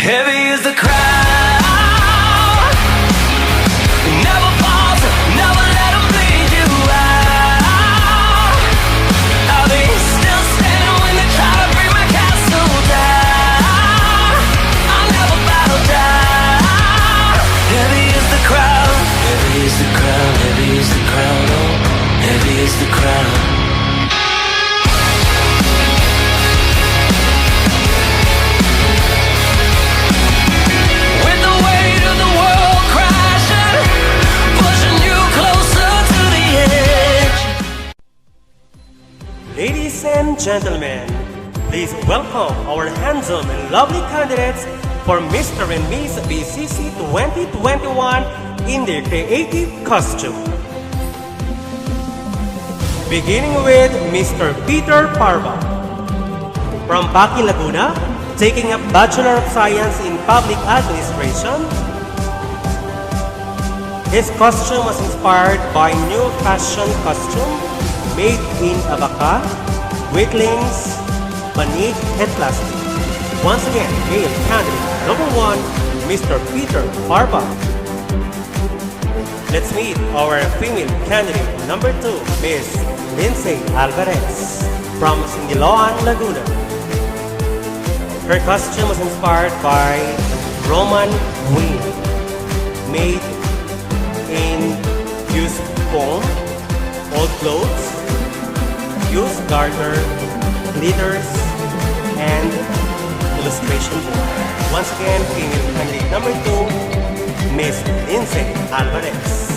Heavy is the crowd. Never pause, never let them bleed you out. I'll be still standing when they try to bring my castle down. I'll never bow down. Heavy is the crowd. Heavy is the crowd. Heavy is the crowd. Oh, heavy is the crowd. Ladies and gentlemen, please welcome our handsome and lovely candidates for Mr. and Ms BCC 2021 in their creative costume. Beginning with Mr. Peter Parva from Baki, Laguna, taking up Bachelor of Science in Public Administration. His costume was inspired by new fashion costume made in abaca, weaklings, banig, and plastic. Once again, male candidate number 1, Mr. Peter Parva. Let's meet our female candidate number 2, Ms. Lindsay Alvarez from Singiloan, Laguna. Her costume was inspired by Roman queen, made in used foam, old clothes, used garter, glitters, and illustration board. Once again, female candidate number 2, Ms. Lindsay Alvarez.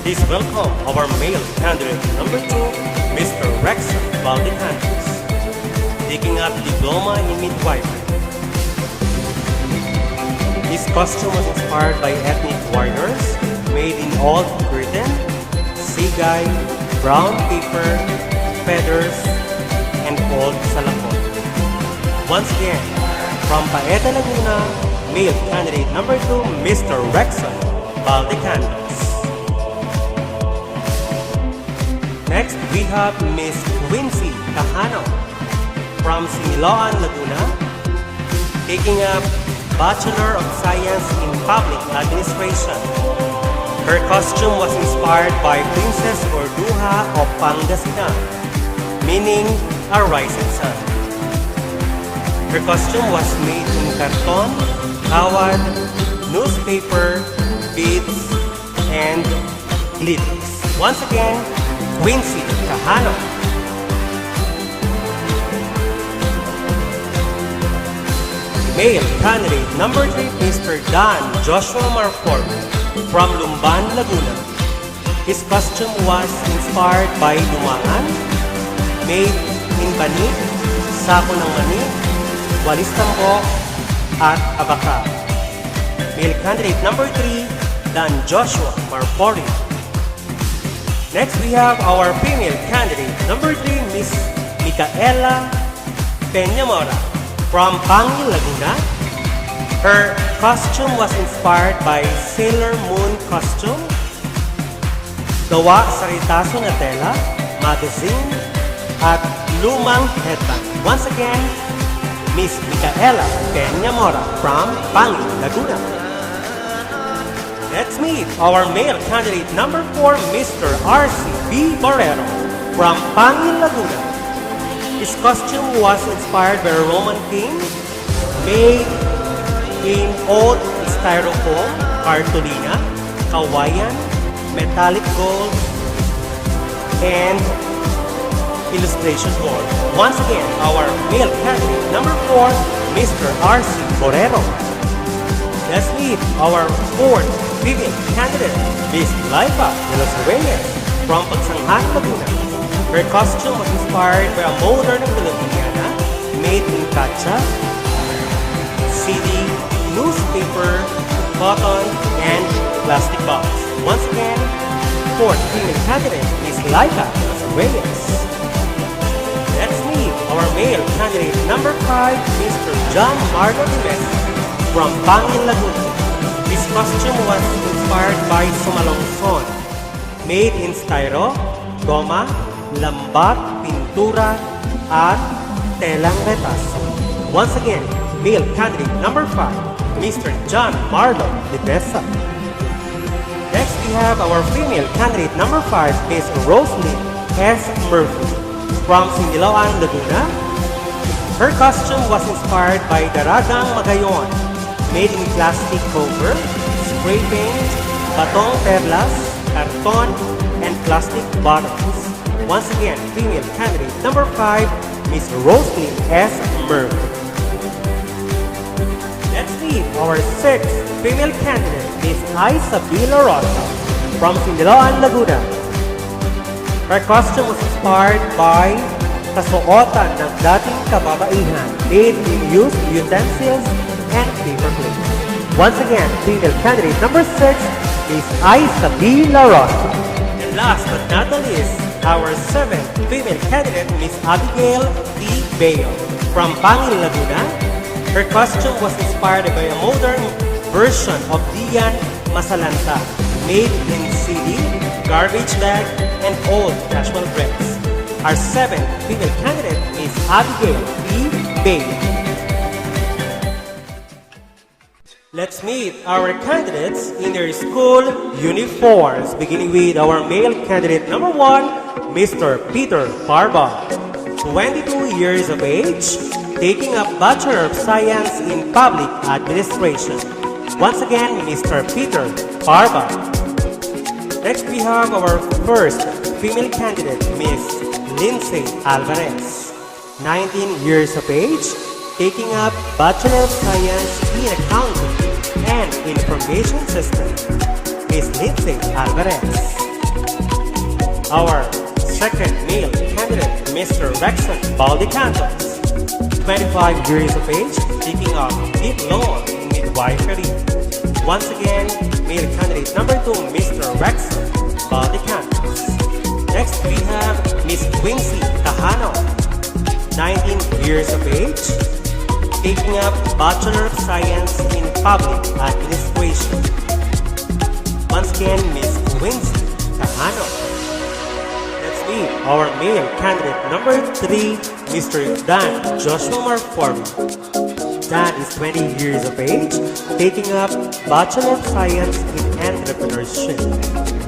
Please welcome our male candidate number 2, Mr. Rexon Valdecantos, taking up diploma in midwifery. His costume was inspired by ethnic warriors, made in old curtain, sigay, brown paper, feathers, and old salakon. Once again, from Paeta, Laguna, male candidate number 2, Mr. Rexon Valdecantos. Next, we have Ms. Quincy Cajano from Similoan, Laguna, taking up Bachelor of Science in Public Administration. Her costume was inspired by Princess Gorduha of Pangasinan, meaning a rising sun. Her costume was made in karton, kawad, newspaper, beads, and glitters. Once again, Quincy Cajano. Male candidate number 3, Mr. Dan Joshua Marfor from Lumban, Laguna. His costume was inspired by dumaan, made in banig, sako ng mani, walis tambok, at abaca. Male candidate number 3, Dan Joshua Marfori. Next, we have our female candidate number 3, Miss Micaela Peñamora from Pangil, Laguna. Her costume was inspired by Sailor Moon costume, gawa sa ritaso na tela, magazine, at lumang headband. Once again, Miss Micaela Peñamora from Pangil, Laguna. Let's meet our male candidate number 4, Mr. R.C.B. Borrero from Pangil, Laguna. His costume was inspired by a Roman king, made in old styrofoam, cartolina, kawayan, metallic gold, and illustration board. Once again, our male candidate number 4, Mr. R.C. Borrero. Let's meet our 4th female candidate, Ms. Laifa de los Reyes from Pagsanghan, Laguna. Her costume was inspired by a modern Filipiniana made in kacha, CD, newspaper, cotton, and plastic box. Once again, 4th female candidate, Ms. Laifa de los Reyes. Let's meet our male candidate number 5, Mr. John Marlo Dimes from Pangil, Laguna. His costume was inspired by Sumalongson, made in styro, goma, lambat, pintura, at telang retaso. Once again, male candidate number 5, Mr. John Marlon de Mesa. Next, we have our female candidate number 5, Ms. Roslyn S. Murphy from Singiloan, Laguna. Her costume was inspired by Daragang Magayon, made in plastic cover, spray paint, batong perlas, karton, and plastic bottles. Once again, female candidate number 5, Ms. Roslyn S. Murphy. Let's meet our 6th female candidate, Ms. Isabela Rosa from Singiloan, Laguna. Her costume was inspired by kasuotan ng dating kababaihan made in used utensils and paper plates. Once again, female candidate number 6 is Isabela Rosa. And last but not the least, our 7th female candidate, Ms. Abigail D. Bayo from Pangil, Laguna. Her costume was inspired by a modern version of Dian Masalanta made in CD, garbage bag, and old casual dress. Our 7th female candidate is Abigail D. Bayo. Let's meet our candidates in their school uniforms, beginning with our male candidate number 1, Mr. Peter Parba, 22 years of age, taking up Bachelor of Science in Public Administration. Once again, Mr. Peter Parba. Next, we have our first female candidate, Ms. Lindsay Alvarez, 19 years of age, taking up Bachelor of Science in Accounting and Information System, Ms. Lindsay Alvarez. Our second male candidate, Mr. Rexon Baldicantos, 25 years of age, taking up Diploma in Midwifery. Once again, male candidate number 2, Mr. Rexon Baldicantos. Next, we have Ms. Quincy Tajano, 19 years of age, taking up Bachelor of Science in Public Administration. Once again, Ms. Quincy Tajano. Let's meet our male candidate number 3, Mr. Dan Joshua Marforma. Dan is 20 years of age, taking up Bachelor of Science in Entrepreneurship.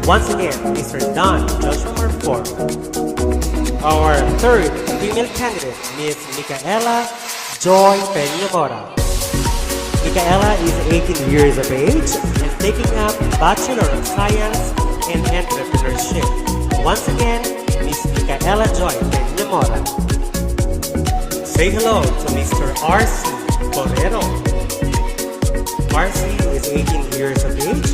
Once again, Mr. Dan Joshua Marforma. Our third female candidate, Ms. Micaela Joy Peñamora. Micaela is 18 years of age and taking up Bachelor of Science in Entrepreneurship. Once again, Ms. Micaela Joy Peñamora. Say hello to Mr. R.C. Borrero. R.C. is 18 years of age,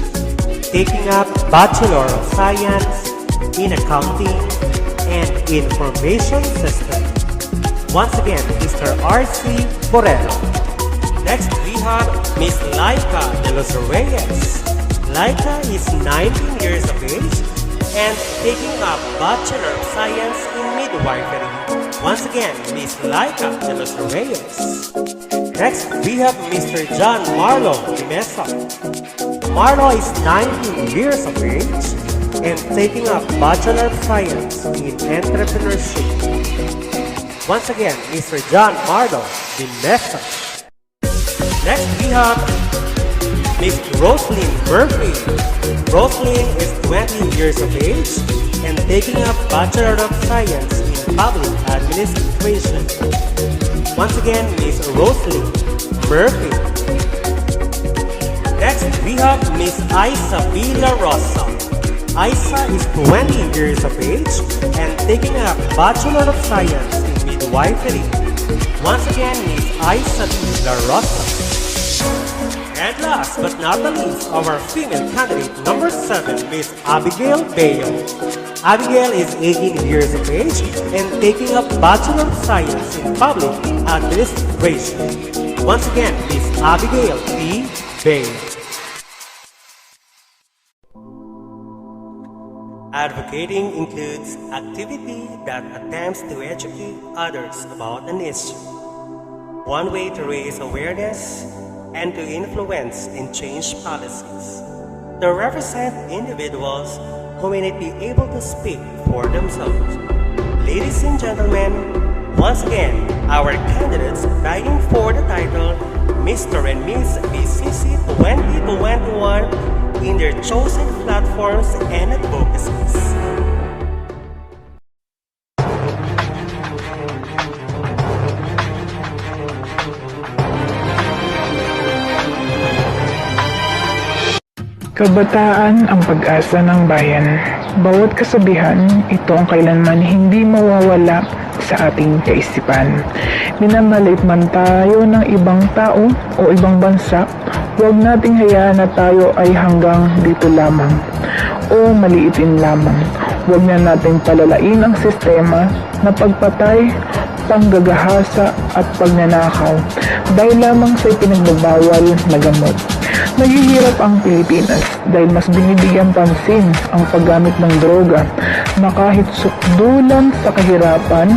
taking up Bachelor of Science in Accounting and Information System. Once again, Mr. R.C. Borrero. Next, we have Ms. Laika de los Reyes. Laika is 19 years of age and taking up Bachelor of Science in Midwifery. Once again, Ms. Laika de los Reyes. Next, we have Mr. John Marlo de Mesa. Marlo is 19 years of age and taking up Bachelor of Science in Entrepreneurship. Once again, Mr. John Marlo de Mesa. Next, we have Ms. Roslyn Murphy. Roslyn is 20 years of age and taking up Bachelor of Science in Public Administration. Once again, Ms. Roslyn Murphy. Next, we have Ms. Isabela Rosa. Isa is 20 years of age and taking up Bachelor of Science in Midwifery. Once again, Ms. Isabela Rosa. And last but not the least, our female candidate number 7, Ms. Abigail Bayo. Abigail is 18 years of age and taking up Bachelor of Science in Public Administration. Once again, Ms. Abigail P. Bayo. Advocating includes activity that attempts to educate others about an issue. One way to raise awareness and to influence and change policies. They represent individuals who may not be able to speak for themselves. Ladies and gentlemen, once again, our candidates vying for the title Mr. and Ms BCC 2021 in their chosen platforms and advocacies. Kabataan ang pag-asa ng bayan. Bawat kasabihan, ito ang kailanman hindi mawawala sa ating kaisipan. Minamalit man tayo ng ibang tao o ibang bansa, huwag nating hayaan na tayo ay hanggang dito lamang o maliitin lamang. Huwag na nating palalain ang sistema na pagpatay, panggagahasa at pagnanakaw dahil lamang sa ipinagbabawal na gamot. Naghihirap ang Pilipinas dahil mas binibigyan pansin ang paggamit ng droga na kahit sukdulan sa kahirapan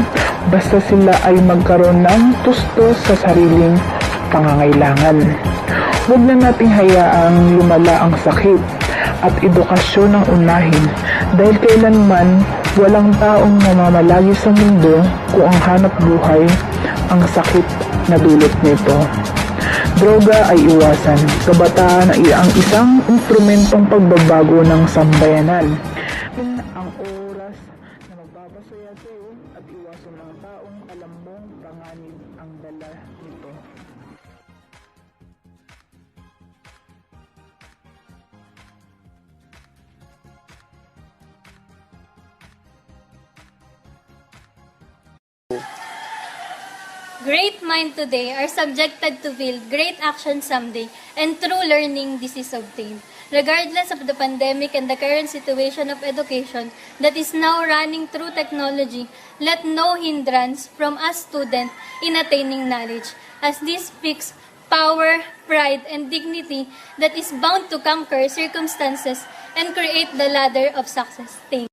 basta sila ay magkaroon ng tustos sa sariling pangangailangan. Huwag na nating hayaang lumala ang sakit at edukasyon ang unahin dahil kailanman walang taong namamalagi sa mundo kung ang hanap buhay ang sakit na dulot nito. Droga ay iwasan. Kabataan ay ang isang instrumentong pagbabago ng sambayanan. Ang oras na magpapasaya sa iyo at iwasan ng taong alam mong panganib ang dala nito. Great minds today are subjected to build great action someday, and true learning this is obtained. Regardless of the pandemic and the current situation of education that is now running through technology, let no hindrance from us students in attaining knowledge, as this speaks power, pride, and dignity that is bound to conquer circumstances and create the ladder of success. Thank you.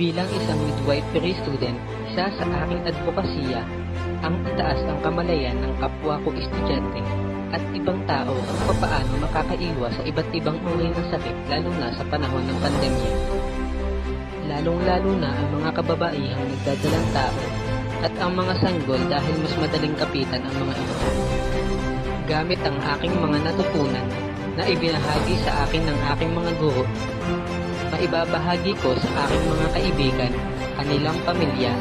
Bilang isang midwifery student, isa sa aking advokasya ang itaas ang kamalayan ng kapwa ko estudyante at ibang tao kung paano makakaiwas sa iba't ibang uri ng sakit lalo na sa panahon ng pandemya. Lalong-lalo na ang mga kababaihang nagdadalang tao at ang mga sanggol dahil mas madaling kapitan ang mga ito. Gamit ang aking mga natutunan na ibinahagi sa akin ng aking mga guro, maibabahagi ko sa aking mga kaibigan, kanilang pamilya,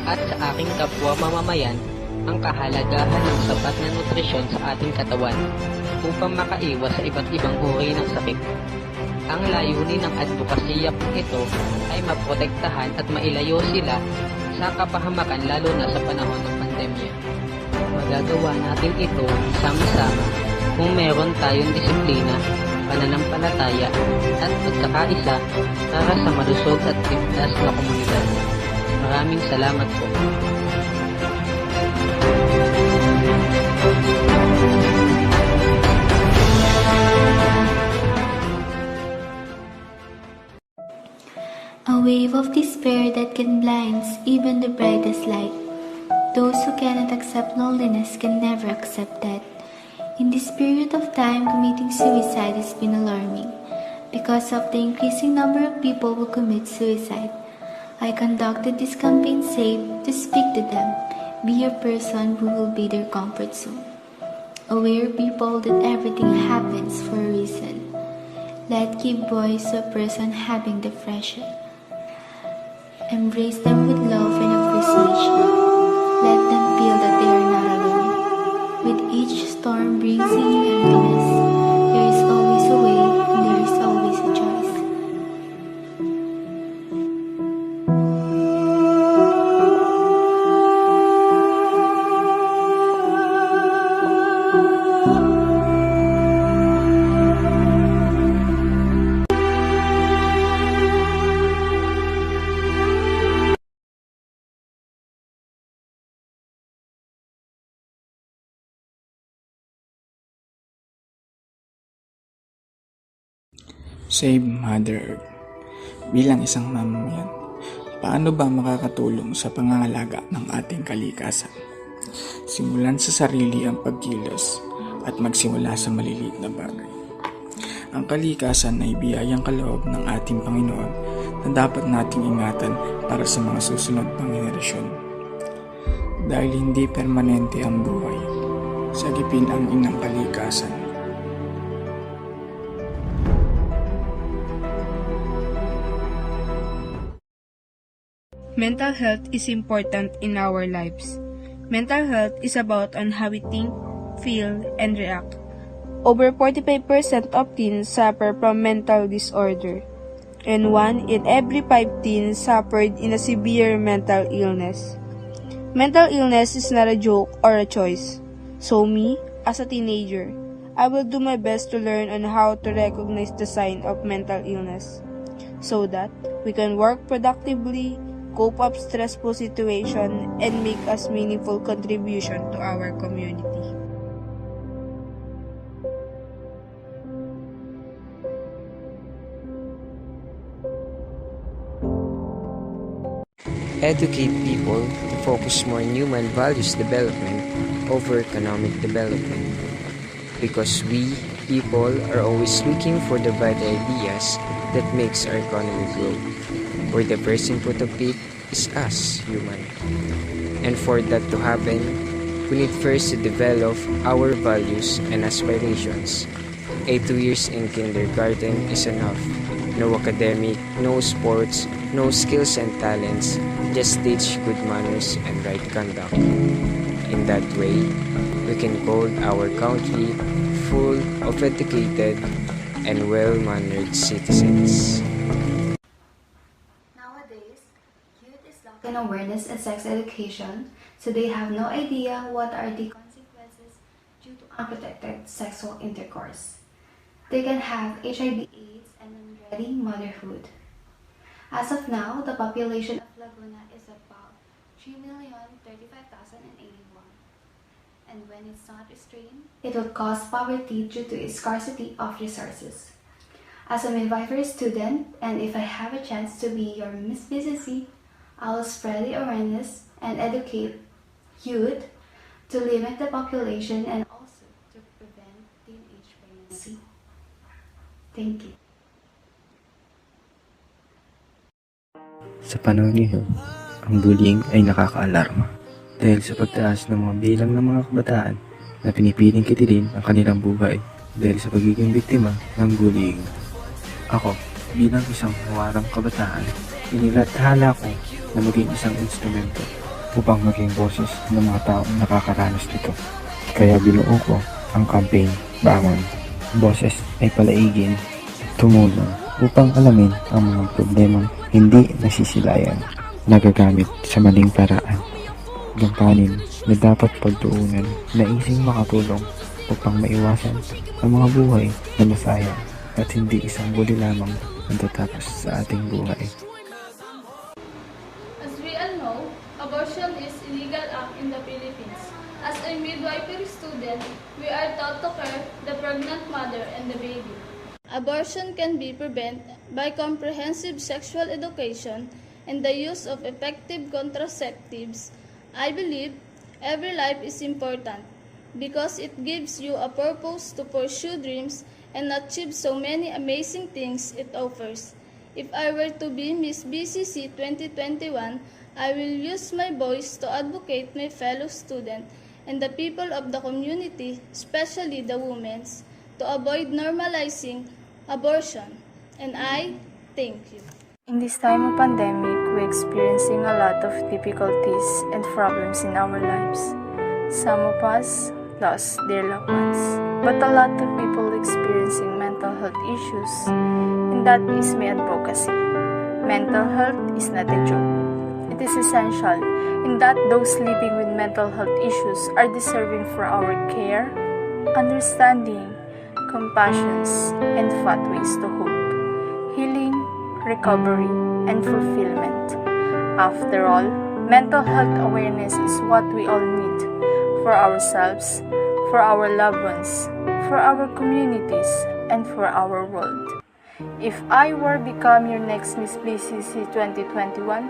at sa aking kapwa mamamayan ang kahalagahan ng sapat na nutrisyon sa ating katawan upang makaiwas sa iba't ibang uri ng sakit. Ang layunin ng advokasya kong ito ay maprotektahan at mailayo sila sa kapahamakan lalo na sa panahon ng pandemya. Magagawa natin ito sama-sama kung meron tayong disiplina, pananampalataya at pagkakaisa para sa malusog at ligtas na komunidad. Maraming salamat po. A wave of despair that can blind even the brightest light. Those who cannot accept loneliness can never accept that. In this period of time, committing suicide has been alarming because of the increasing number of people who commit suicide. I conducted this campaign safe to speak to them, be a person who will be their comfort zone. Aware people that everything happens for a reason. Let give voice to a person having depression. Embrace them with love and appreciation. Let them feel that they are not alone. With each storm brings in new emptiness. There is always a way and there is always a choice. Save Mother Earth. Bilang isang mamamayan, paano ba makakatulong sa pangangalaga ng ating kalikasan? Simulan sa sarili ang pagkilos at magsimula sa maliliit na bagay. Ang kalikasan ay biyayang kaloob ng ating Panginoon na dapat nating ingatan para sa mga susunod pang henerasyon. Dahil hindi permanente ang buhay, sa sagipin ang inang kalikasan. Mental health is important in our lives. Mental health is about on how we think, feel, and react. Over 45% of teens suffer from mental disorder, and 1 in every 5 teens suffered in a severe mental illness. Mental illness is not a joke or a choice. So me, as a teenager, I will do my best to learn on how to recognize the sign of mental illness so that we can work productively, cope up stressful situation, and make a meaningful contribution to our community. Educate people to focus more on human values development over economic development. Because we, people, are always looking for the bright ideas that makes our economy grow. Where the first input of it is us, human. And for that to happen, we need first to develop our values and aspirations. 2 years in kindergarten is enough. No academic, no sports, no skills and talents, just teach good manners and right conduct. In that way, we can call our country full of educated and well-mannered citizens. Nowadays, youth is lacking awareness in sex education, so they have no idea what are the consequences due to unprotected sexual intercourse. They can have HIV/AIDS and unready motherhood. As of now, the population of Laguna is about 3,035,081. And when it's not restrained, it will cause poverty due to its scarcity of resources. As a midwifery student, and if I have a chance to be your Ms BCC, I will spread the awareness and educate youth to limit the population and also to prevent teenage pregnancy. Thank you. Sa panahon ngayon, ang bullying ay nakakaalarma dahil sa pagtaas ng mga bilang ng mga kabataan na pinipiling kitilin ang kanilang buhay dahil sa pagiging biktima ng bullying. Ako, bilang isang mawarang kabataan, inilathala ko na maging isang instrumento upang maging boses ng mga taong nakakaranas nito. Kaya binuo ko ang campaign Bangon. Boses ay palaigin, tumulong upang alamin ang mga problemang hindi nasisilayan, nagagamit sa maling paraan. Gampanin na dapat pagtuunan na ising makatulong upang maiwasan ang mga buhay na masayang at hindi isang buli lamang ang tatapos sa ating buhay. As we all know, abortion is illegal act in the Philippines. As a midwifery student, we are taught to care the pregnant mother and the baby. Abortion can be prevented by comprehensive sexual education and the use of effective contraceptives. I believe every life is important because it gives you a purpose to pursue dreams and achieve so many amazing things it offers. If I were to be Ms BCC 2021, I will use my voice to advocate my fellow students and the people of the community, especially the women, to avoid normalizing abortion. And I thank you. In this time of pandemic, we're experiencing a lot of difficulties and problems in our lives. Some of us lost their loved ones, but a lot of people experiencing mental health issues, and that is my advocacy. Mental health is not a joke. It is essential in that those living with mental health issues are deserving for our care, understanding, compassion, and pathways to hope, healing, recovery, and fulfillment. After all, mental health awareness is what we all need for ourselves, for our loved ones, for our communities, and for our world. If I were become your next Ms BCC 2021,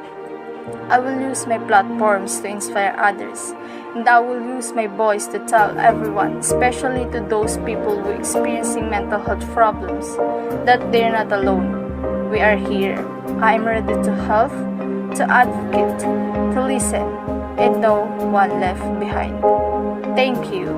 I will use my platforms to inspire others, and I will use my voice to tell everyone, especially to those people who are experiencing mental health problems, that they're not alone. We are here. I'm ready to help, to advocate, to listen, and no one left behind. Thank you.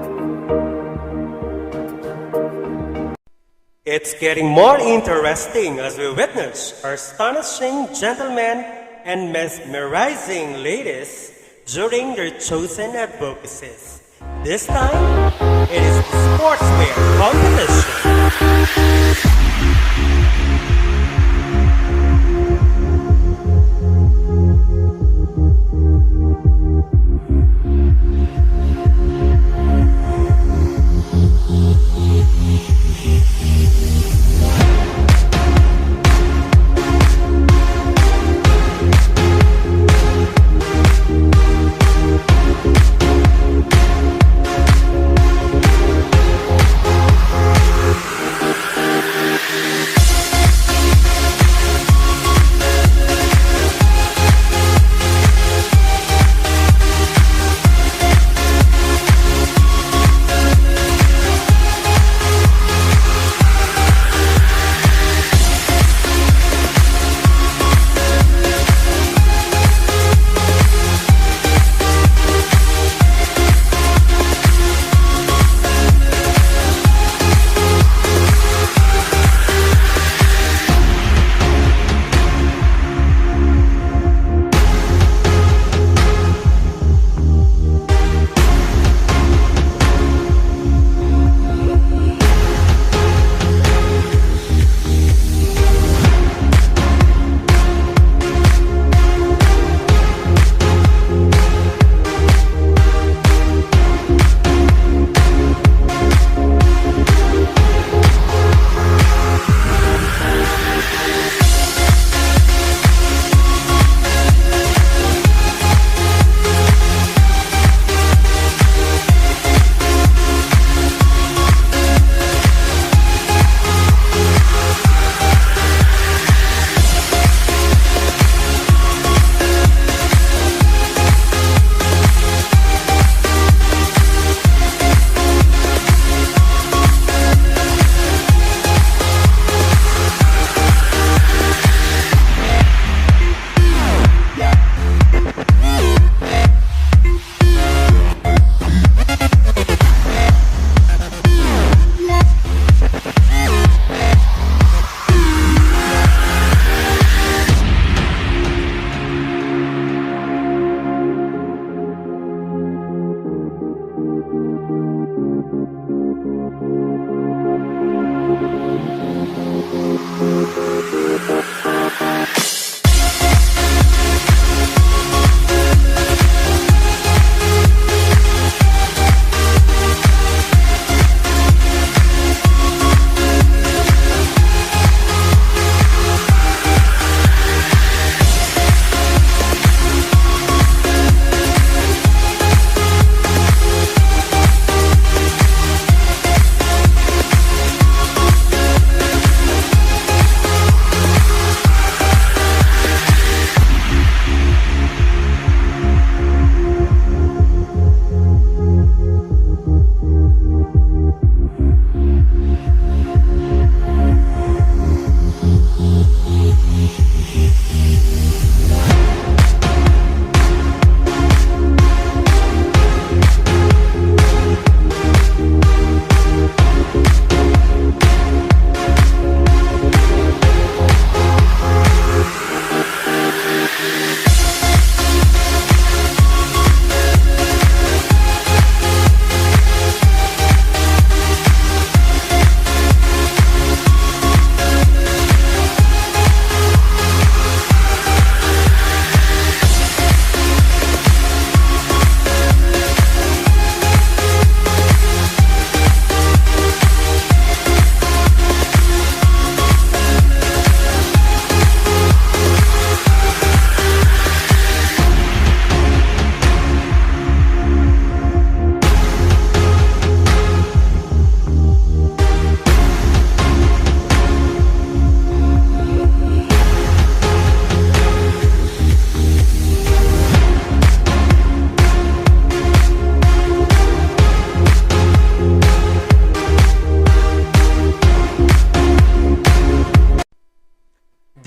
It's getting more interesting as we witness our astonishing gentlemen and mesmerizing ladies during their chosen advocacies. This time, it is the sportswear competition.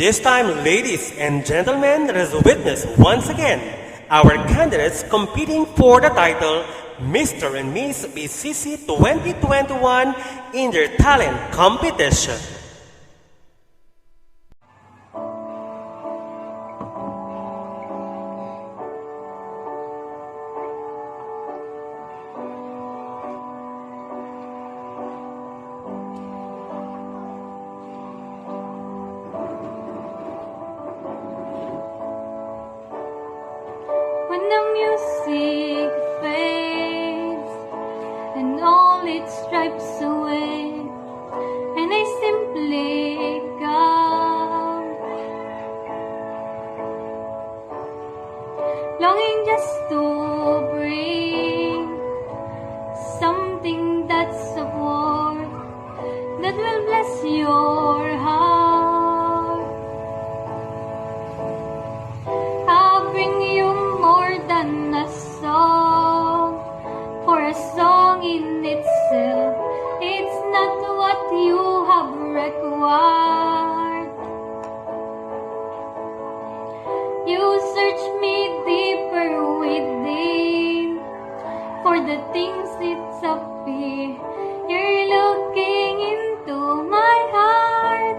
This time, ladies and gentlemen, let us witness once again our candidates competing for the title Mr. and Ms BCC 2021 in their talent competition. When the music fades and all its stripes away, and I simply come, longing just to bring something that's of worth that will bless your heart. I'll bring you more than a song, for a song in itself, it's not what you have required. You search me deeper within, for the things it's appear. You're looking into my heart.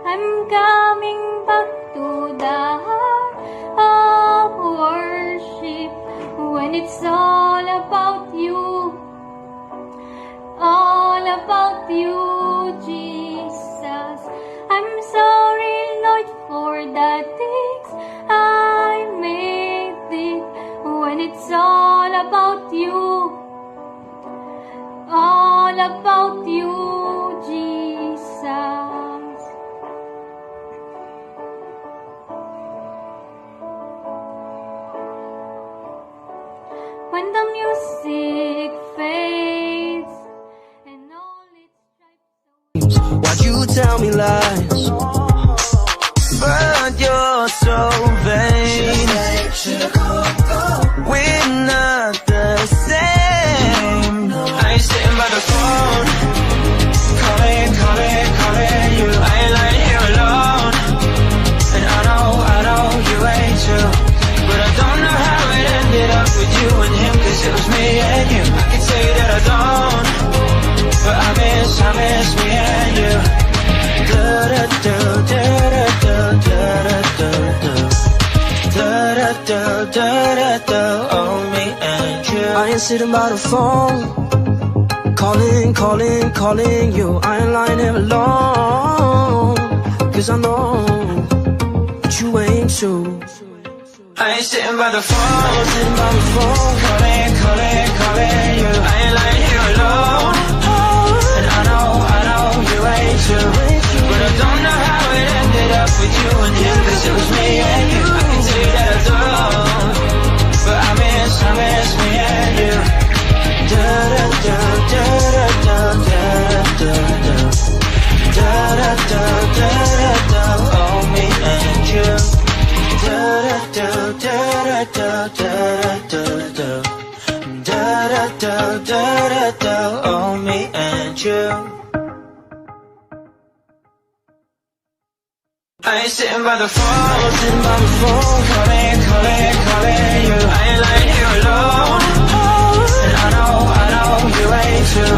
I'm coming back to the heart of worship, when it's all about you, Jesus. I'm sorry, Lord, for the things I made it, when it's all about you, Jesus. When the music fades and all its stripes away. Why'd you tell me lies? But you're so vain. We're not the same. I ain't sitting by the phone, calling you. I ain't lying here alone, and I know you ain't too. But I don't know how it ended up with you and him, 'cause it was me and you. I can say that I don't, but I miss me and you. Oh, me and you. I ain't sitting by the phone, calling you. I ain't lying here alone, 'cause I know that you ain't too. I ain't sitting by the phone, calling you. I ain't lying here alone, and I know you ain't too. But I don't know how it ended up with you and him, 'cause it was me and you. I can say that I don't, but I miss me and you. Oh, me and you. Oh, me and you. I ain't sitting by the phone, calling you. I ain't lying here alone, and I know you ain't too.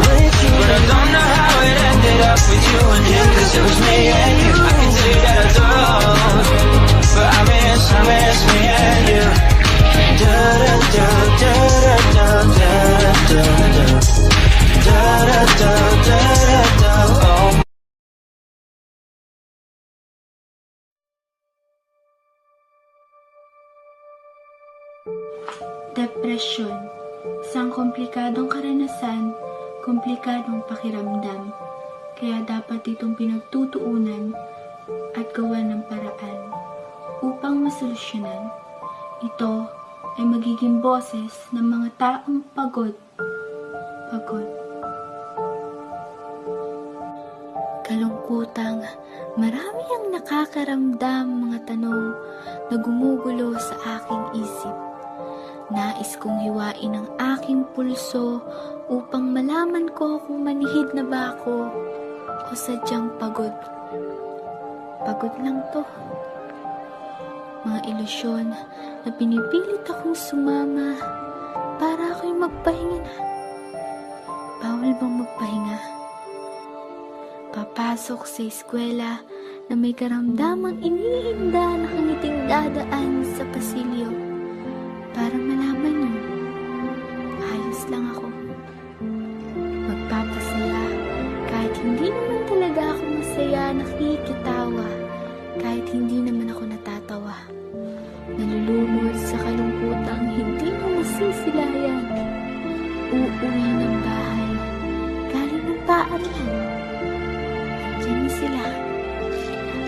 But I don't know how it ended up with you and him, 'cause it was me and you. I can say that I don't, but I miss me and you. Oh. Depresyon, isang komplikadong karanasan, komplikadong pakiramdam, kaya dapat itong pinagtutuunan at gawan ng paraan upang masolusyonan. Ito ay magiging boses ng mga taong pagod. Kalungkutang marami ang nakakaramdam, mga tanong na gumugulo sa aking isip. Nais kong hiwain ang aking pulso upang malaman ko kung manihid na ba ako o sadyang pagod. Pagod lang to. mga ilusyon na pinipilit akong sumama para ako'y magpahinga na. Bawal bang magpahinga? Papasok sa eskwela na may karamdamang iniinda na kangiting dadaan sa pasilyo para malaman niyo, ayos lang ako. Magpapasaya kahit hindi naman talaga ako masaya, nakikitawa kahit hindi naman ako natatawa. Nalulunod sa kalungkutang hindi mo masisilayan. Uuwi ng bahay, galing ng paaralan. Andyan na sila.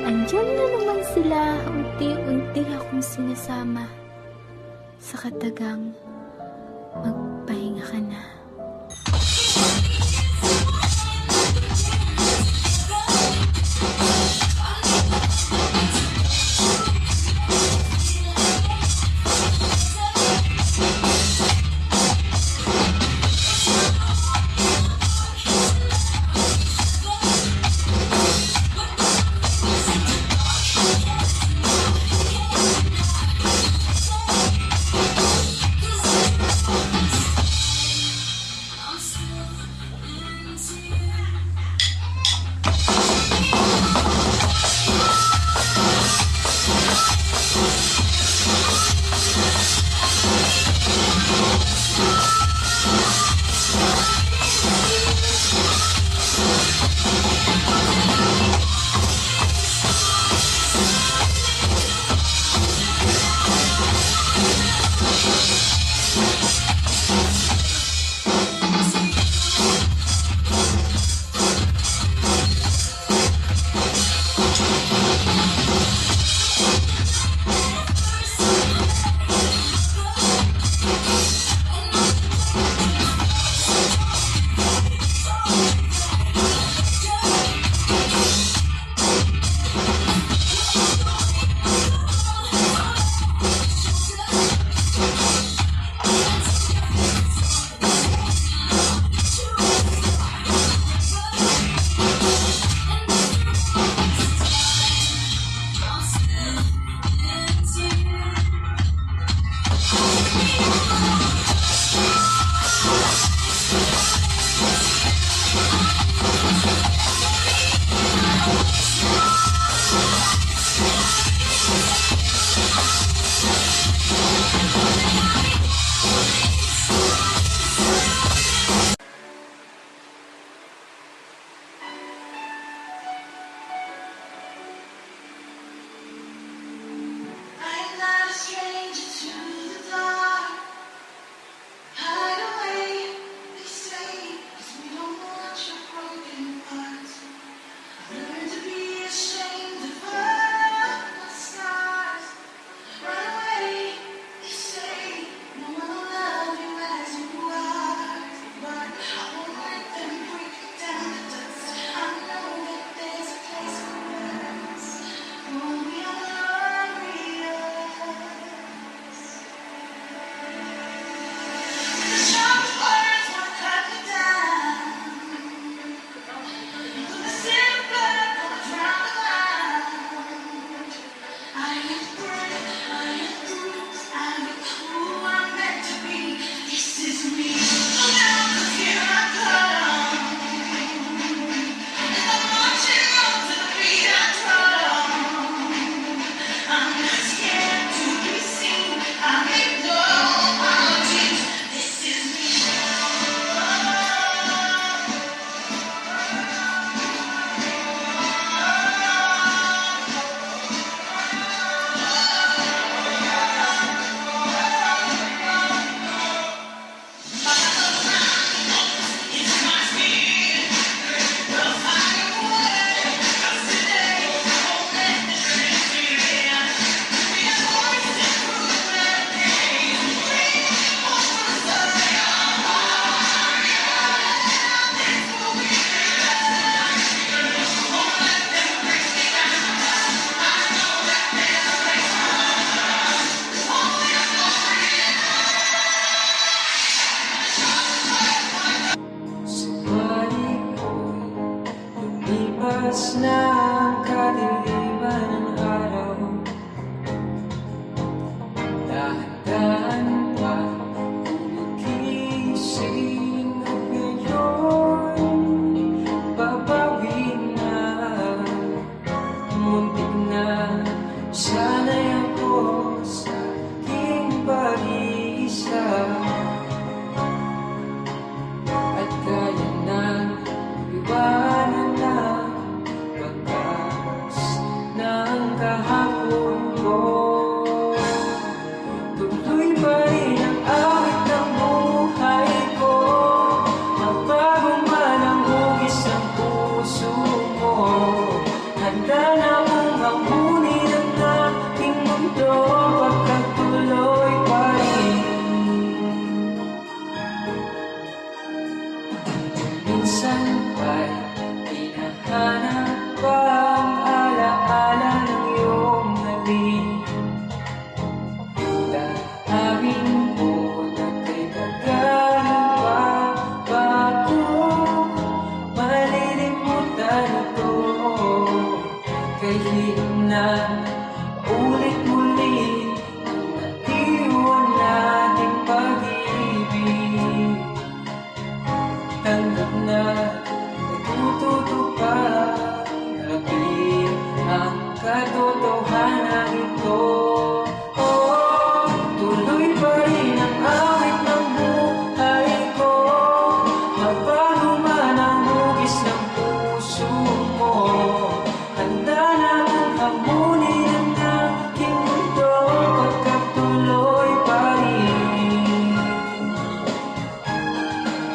Andyan na naman sila, unti-unti akong sinasama sa katagang magpahinga ka na.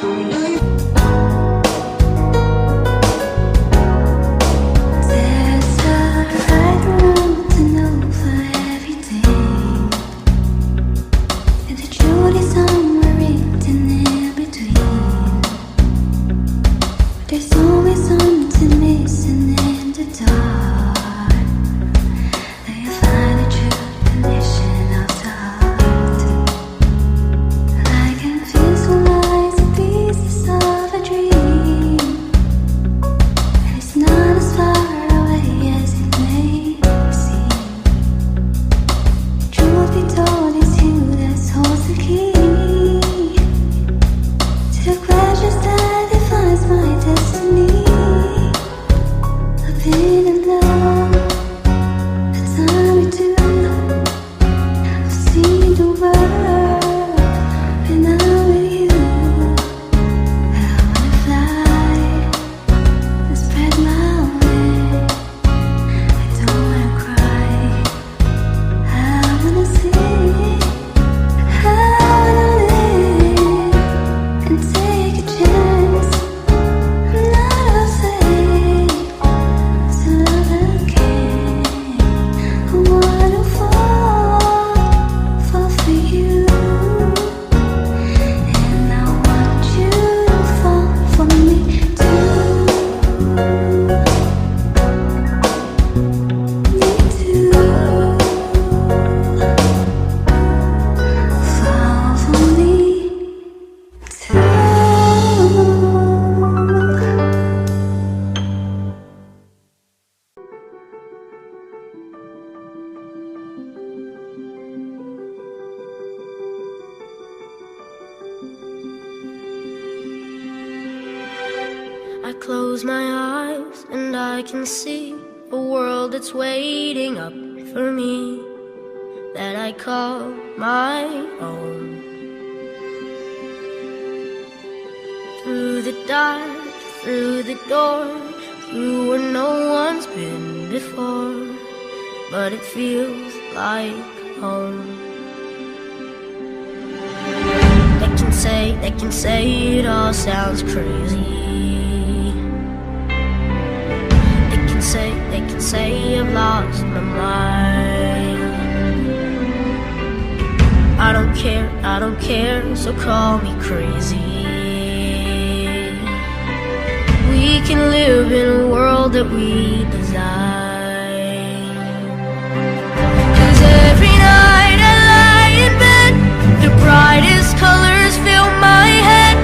There's a right road to know for everything, and the truth is somewhere written in between. There's always something missing in the dark. Then you find the true condition of the heart. I can visualize the pieces of a dream, and it's not as far away as it may seem. Truth be told, it's you that holds the key to the questions that defines my destiny. I've been in love a time or two. I've seen the world when I'm with you. I wanna fly and spread my wings. I don't wanna cry. I wanna sing. I wanna live and take a chance. I'm not afraid to love again. I wanna fall for you, and I want you to fall for me too. Me too. Fall for me too. I close my eyes and I can see a world that's waiting up for me, that I call my own. Through the dark, through the door, through where no one's been before, but it feels like home. They can say it all sounds crazy. They can say I've lost my mind. I don't care, so call me crazy. We can live in a world that we design. 'Cause every night I lie in bed, the brightest colors fill my head.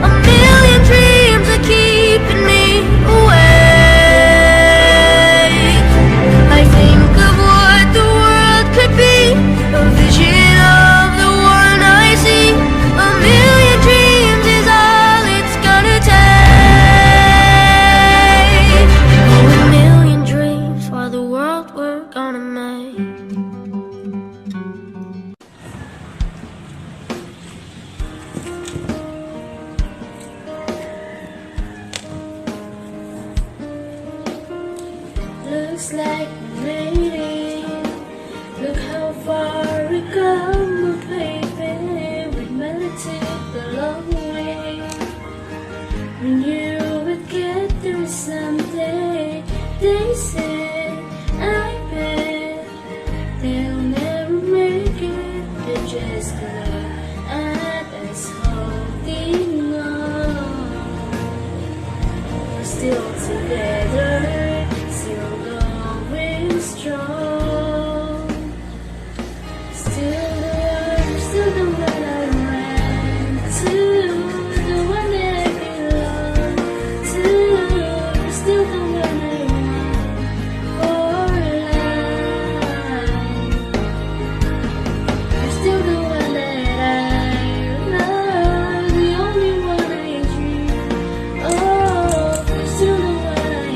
A million dreams are keeping me awake. I think of what the world could be, a vision of the one I see. A million dreams is all it's gonna take. Oh, a million dreams for the world we're gonna make. Looks like we made it. Look how far we come, baby. We made it the long way. We knew we'd get there someday. They said, I bet they'll never make it. They just look at us holding on. We're still together, still going strong. Still the one I ran to, the one that I belong to. Still the one I want for life. You're still the one that I love, the only one I dream. Oh, you're still the one I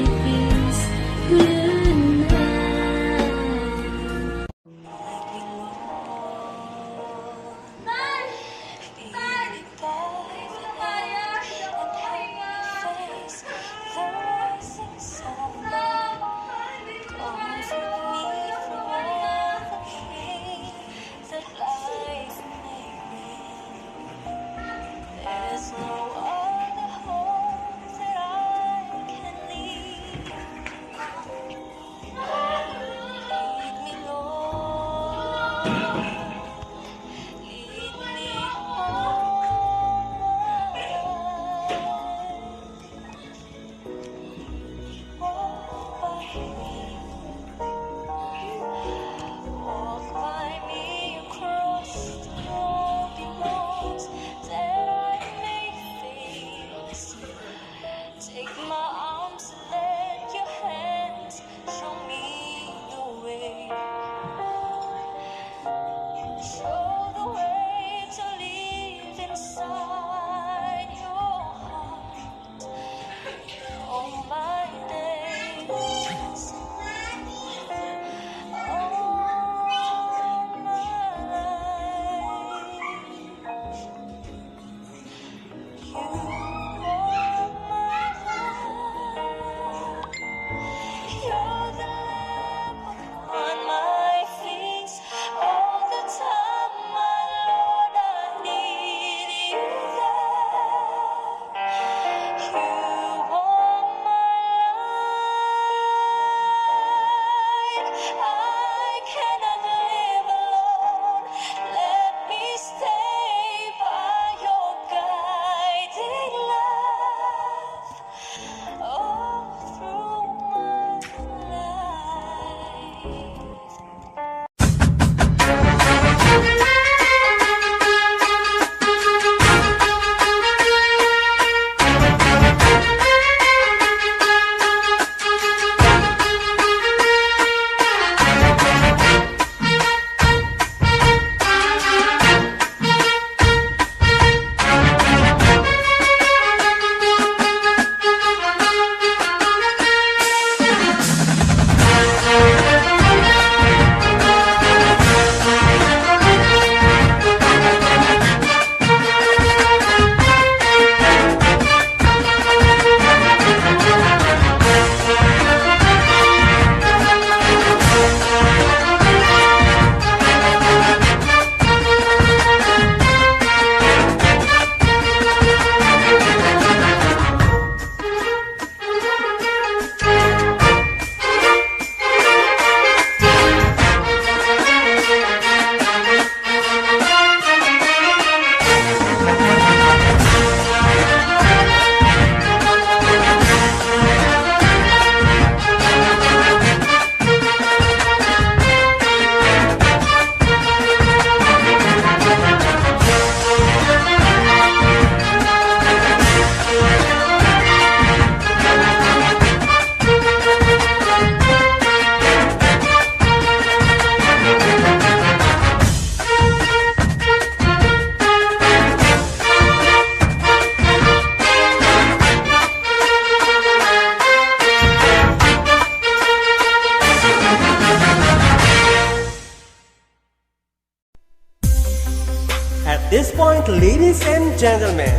gentlemen,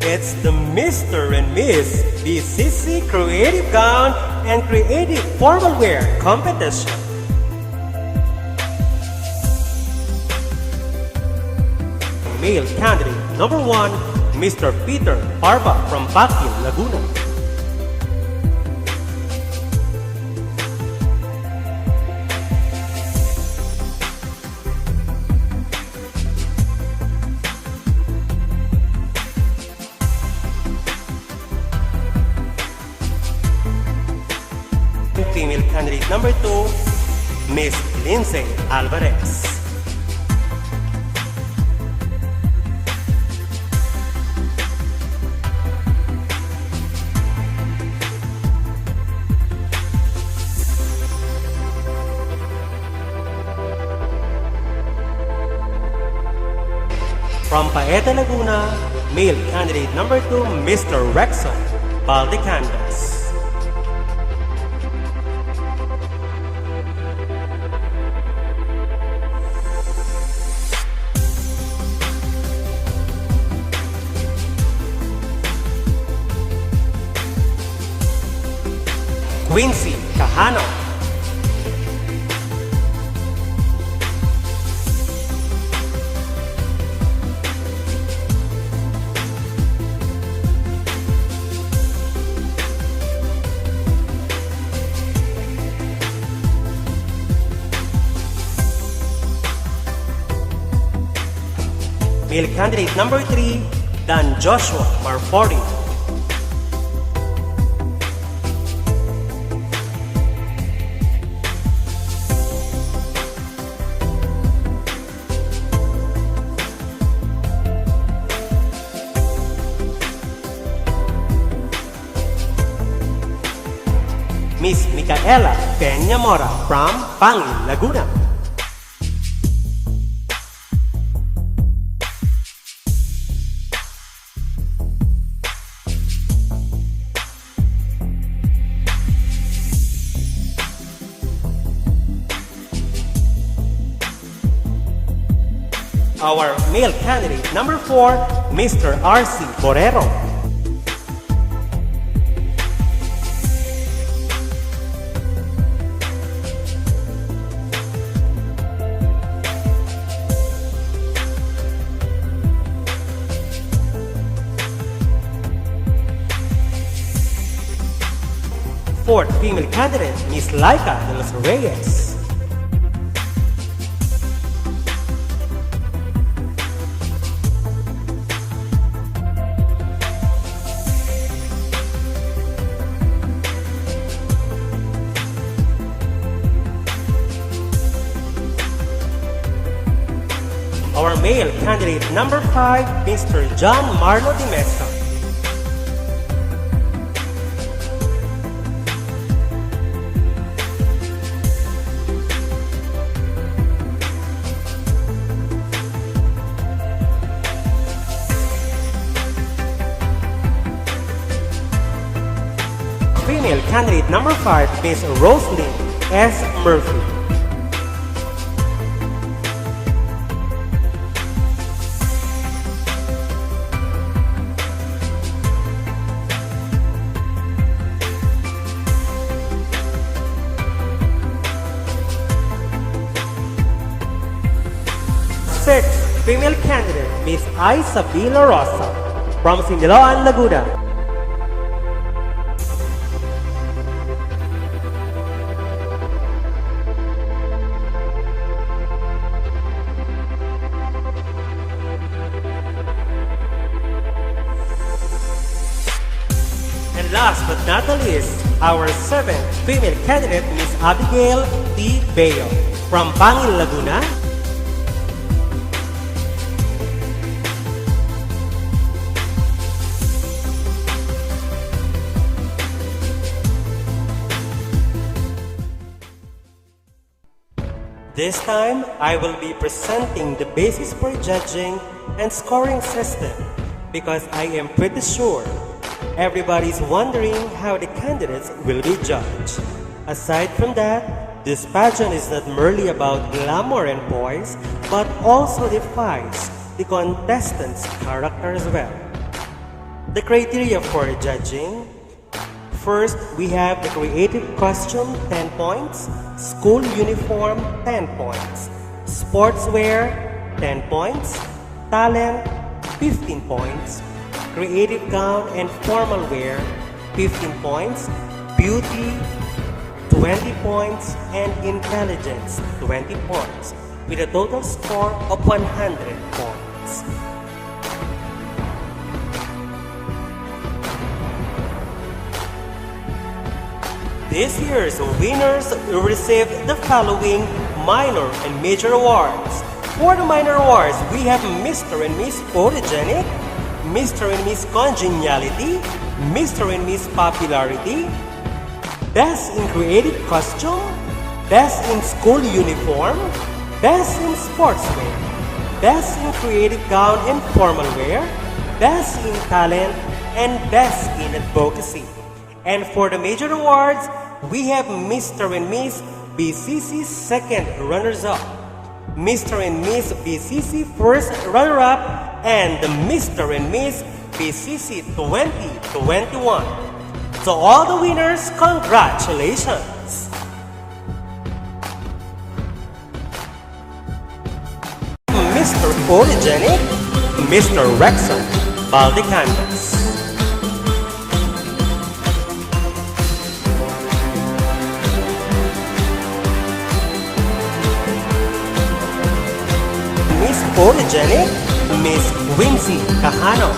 it's the Mr. and Ms BCC Creative Gown and Creative Formal Wear Competition. Male candidate number 1, Mr. Peter Parva from Baguio, Laguna. Female candidate number 2, Miss Lindsay Alvarez. From Paeta, Laguna, male candidate number 2, Mr. Rexon Valdecandas. Quincy Cajano. Male candidate number 3, Dan Joshua Marfori. Miss Micaela Peña Mora from Pangil, Laguna. Our male candidate number 4, Mr. R.C. Borrero. Fourth female candidate, Miss Laika de los Reyes. Our male candidate number 5, Mr. John Marlo Di Mesa. Female candidate number 5, Miss Roslyn S. Murphy. Sixth female candidate, Miss Isabela Rosa from Sindiloan, Laguna. And last but not the least, our seventh female candidate, Miss Abigail T. Bayo from Pangil, Laguna. This time, I will be presenting the basis for judging and scoring system because I am pretty sure everybody's wondering how the candidates will be judged. Aside from that, this pageant is not merely about glamour and poise, but also defies the contestants' character as well. The criteria for judging: first, we have the creative costume, 10 points, school uniform, 10 points, sportswear, 10 points, talent, 15 points, creative gown and formal wear, 15 points, beauty, 20 points, and intelligence, 20 points, with a total score of 100 points. This year's winners received the following minor and major awards. For the minor awards, we have Mr. and Ms. Photogenic, Mr. and Ms. Congeniality, Mr. and Ms. Popularity, Best in Creative Costume, Best in School Uniform, Best in Sportswear, Best in Creative Gown and Formal Wear, Best in Talent, and Best in Advocacy. And for the major awards, we have Mr. and Ms. BCC second runners-up, Mr. and Ms. BCC first runner-up, and the Mr. and Ms. BCC 2021. To all the winners, congratulations! Mr. Photogenic, Mr. Rexon Baldecandas. Miss Photogenic, Miss Quincy Cajano.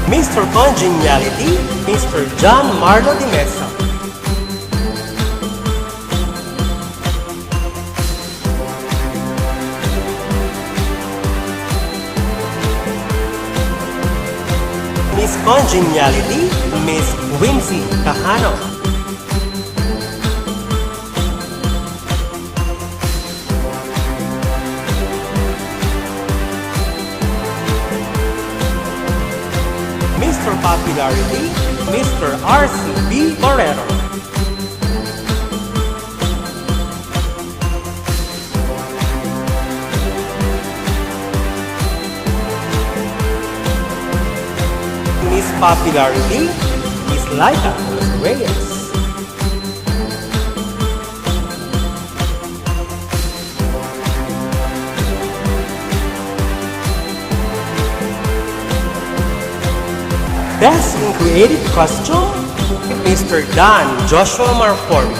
Mr. Congeniality, Mr. John Marlo de Mesa. Miss Congeniality, Miss Quincy Cajano. Mr. Popularity, Mr. R.C.B. Barrero. Miss Popularity, Miss Laika Reyes. Best in Creative Costume, Mr. Dan Joshua Marfori.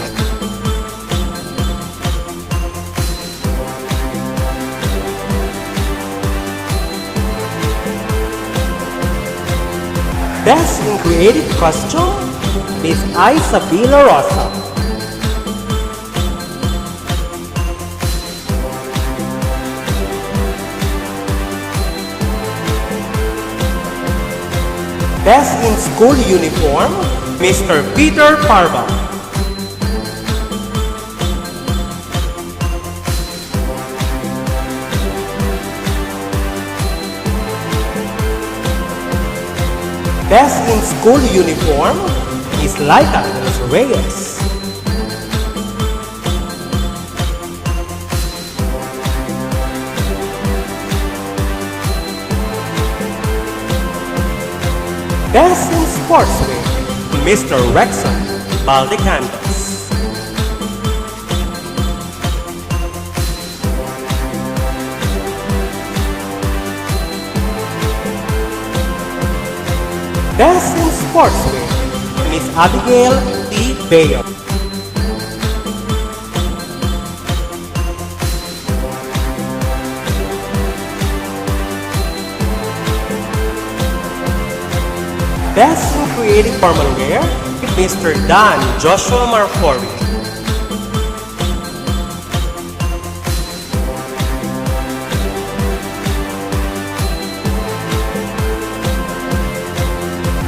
Best in Creative Costume, Miss Isabela Rosa. Best in School Uniform, Mr. Peter Parva. Best in School Uniform, Miss Laika Reyes. Best in Sportswear, Mr. Rexon Baldecandas. Best in Sportswear, Miss Abigail T. Bayo. Best in Creative Formal Wear, Mr. Dan Joshua Marfori.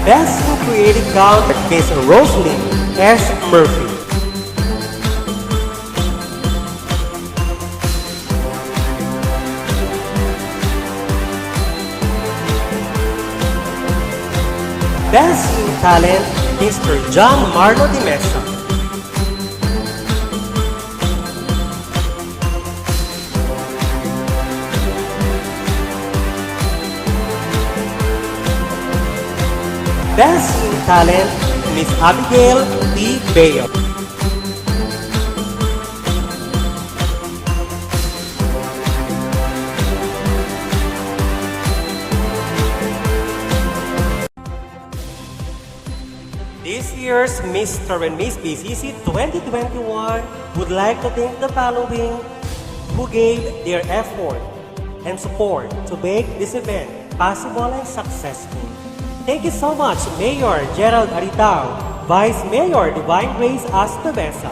Best in Creative Gown, Miss Rosalyn S. Murphy. Best in talent, Mr. John Marlo Di Mesa. Best in Talent, Miss Abigail T. Bayo. This year's Mr. and Ms BCC 2021 would like to thank the following who gave their effort and support to make this event possible and successful. Thank you so much, Mayor Gerald Aritao, Vice Mayor Divine Grace Astebesa,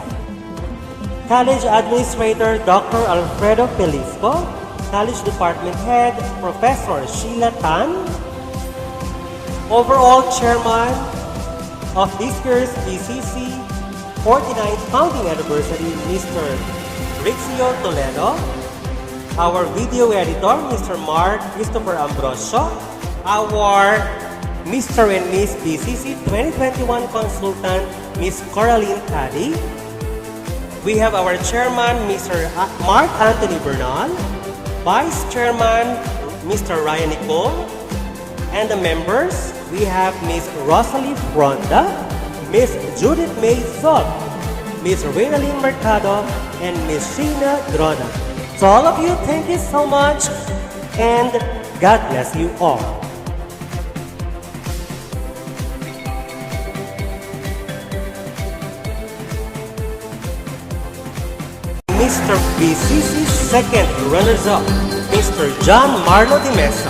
College Administrator Dr. Alfredo Pelisco, College Department Head Professor Sheila Tan, Overall Chairman of this year's BCC 49th Founding Anniversary, Mr. Rixio Toledo, our video editor, Mr. Mark Christopher Ambrosio, our Mr. and Ms. BCC 2021 consultant, Ms. Coraline Caddy. We have our chairman, Mr. Mark Anthony Bernal, Vice Chairman, Mr. Ryan Nicole, and the members, we have Ms. Rosalie Fronda, Ms. Judith May Zog, Ms. Reynalyn Mercado, and Ms. Sheena Drona. So all of you, thank you so much, and God bless you all. Mr. BCC second runners-up, Mr. John Marlo Di Mesa.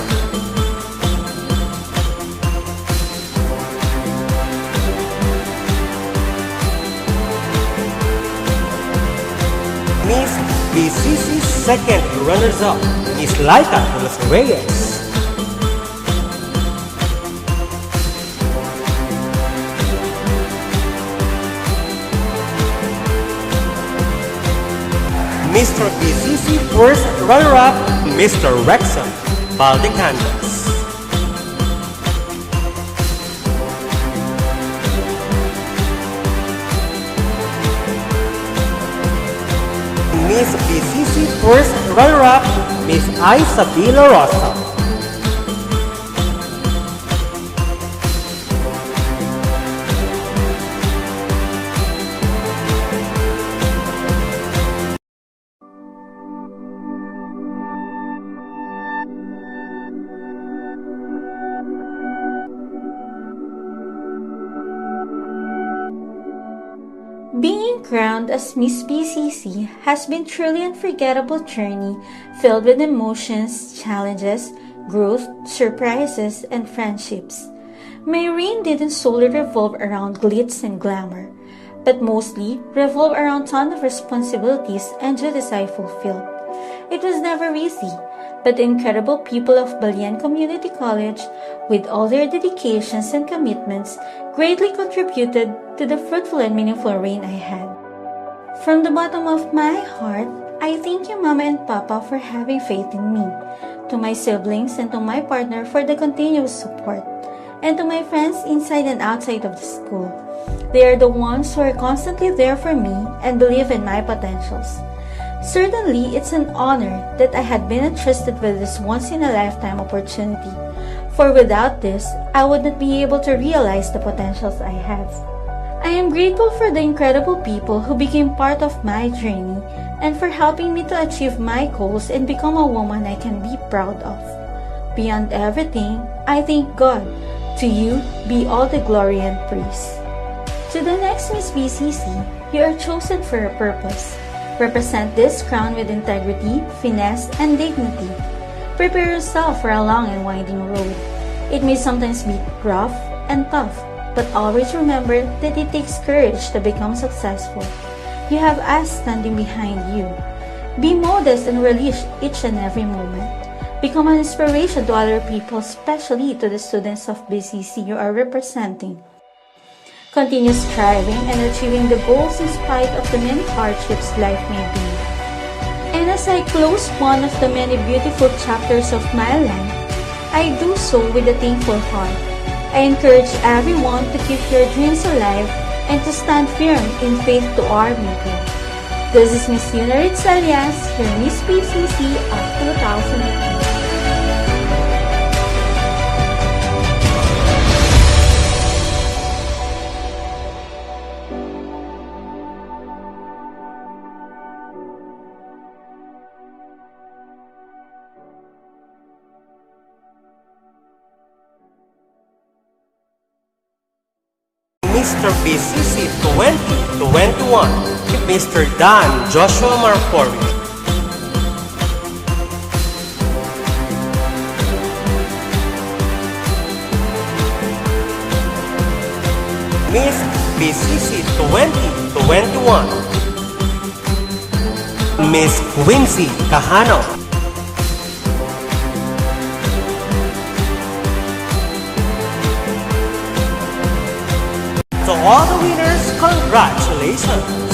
Miss BCC second runners-up, Miss Laika Los Reyes. Mr. BCC first runner-up, Mr. Rexon Valdecandas. Miss BCC first runner-up, Miss Isabela Rosa. Being crowned as Ms BCC has been truly unforgettable journey filled with emotions, challenges, growth, surprises, and friendships. My reign didn't solely revolve around glitz and glamour, but mostly revolved around ton of responsibilities and duties I fulfilled. It was never easy, but the incredible people of Balian Community College, with all their dedications and commitments, greatly contributed to the fruitful and meaningful reign I had. From the bottom of my heart, I thank you, Mama and Papa, for having faith in me, to my siblings and to my partner for the continuous support, and to my friends inside and outside of the school. They are the ones who are constantly there for me and believe in my potentials. Certainly, it's an honor that I had been entrusted with this once-in-a-lifetime opportunity, for without this, I would not be able to realize the potentials I have. I am grateful for the incredible people who became part of my journey and for helping me to achieve my goals and become a woman I can be proud of. Beyond everything, I thank God. To you be all the glory and praise. To the next Ms BCC, you are chosen for a purpose. Represent this crown with integrity, finesse, and dignity. Prepare yourself for a long and winding road. It may sometimes be rough and tough, but always remember that it takes courage to become successful. You have us standing behind you. Be modest and relish each and every moment. Become an inspiration to other people, especially to the students of BCC you are representing. Continue striving and achieving the goals in spite of the many hardships life may bring. And as I close one of the many beautiful chapters of my life, I do so with a thankful heart. I encourage everyone to keep your dreams alive and to stand firm in faith to our Maker. This is Miss Yunarit Alias, your Ms BCC of 2018. Mr. BCC 2021, Mr. Dan Joshua Marfori. Ms. BCC 2021, Ms. Quincy Cajano. To all the winners, congratulations!